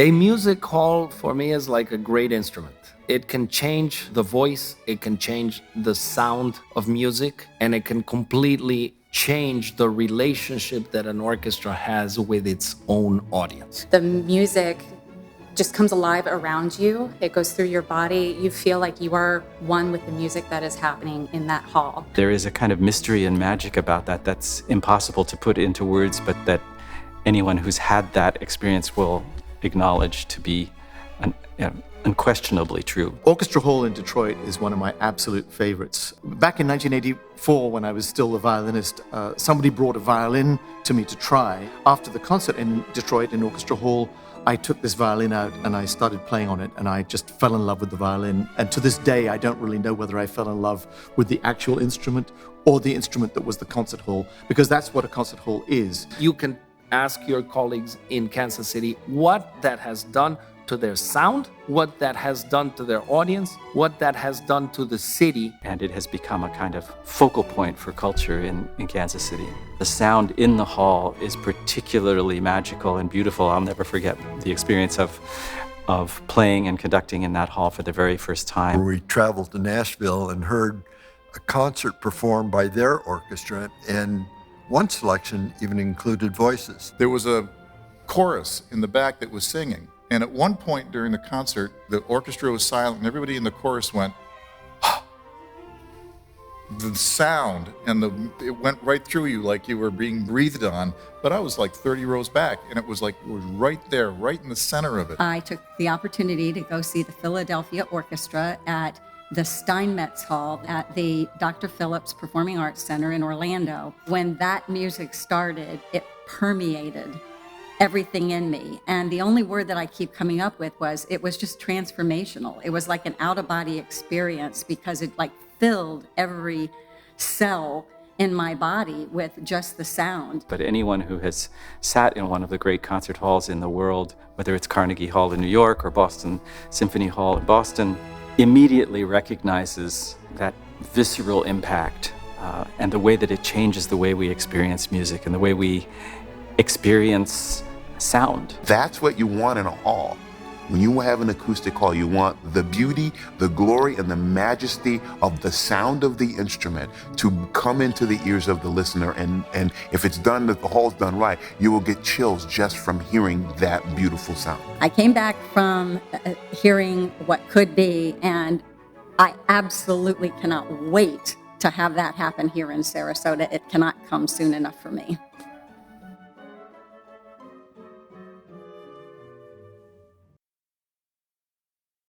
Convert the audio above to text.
A music hall for me is like a great instrument. It can change the voice, it can change the sound of music, and it can completely change the relationship that an orchestra has with its own audience. The music just comes alive around you. It goes through your body. You feel like you are one with the music that is happening in that hall. There is a kind of mystery and magic about that that's impossible to put into words, but that anyone who's had that experience will acknowledge to be unquestionably true. Orchestra Hall in Detroit is one of my absolute favorites. Back in 1984, when I was still a violinist, somebody brought a violin to me to try. After the concert in Detroit in Orchestra Hall, I took this violin out and I started playing on it, and I just fell in love with the violin. And to this day, I don't really know whether I fell in love with the actual instrument or the instrument that was the concert hall, because that's what a concert hall is. You can ask your colleagues in Kansas City what that has done to their sound, what that has done to their audience, what that has done to the city. And it has become a kind of focal point for culture in Kansas City. The sound in the hall is particularly magical and beautiful. I'll never forget the experience of playing and conducting in that hall for the very first time. We traveled to Nashville and heard a concert performed by their orchestra, and one selection even included voices. There was a chorus in the back that was singing. And at one point during the concert, the orchestra was silent and everybody in the chorus went, the sound, and it went right through you like you were being breathed on. But I was like 30 rows back, and it was like, it was right there, right in the center of it. I took the opportunity to go see the Philadelphia Orchestra at the Steinmetz Hall at the Dr. Phillips Performing Arts Center in Orlando. When that music started, it permeated everything in me. And the only word that I keep coming up with was, it was just transformational. It was like an out-of-body experience, because it like filled every cell in my body with just the sound. But anyone who has sat in one of the great concert halls in the world, whether it's Carnegie Hall in New York or Boston Symphony Hall in Boston, immediately recognizes that visceral impact and the way that it changes the way we experience music and the way we experience sound. That's what you want in a hall. When you have an acoustic hall, you want the beauty, the glory, and the majesty of the sound of the instrument to come into the ears of the listener. And if it's done, if the hall's done right, you will get chills just from hearing that beautiful sound. I came back from hearing what could be, and I absolutely cannot wait to have that happen here in Sarasota. It cannot come soon enough for me.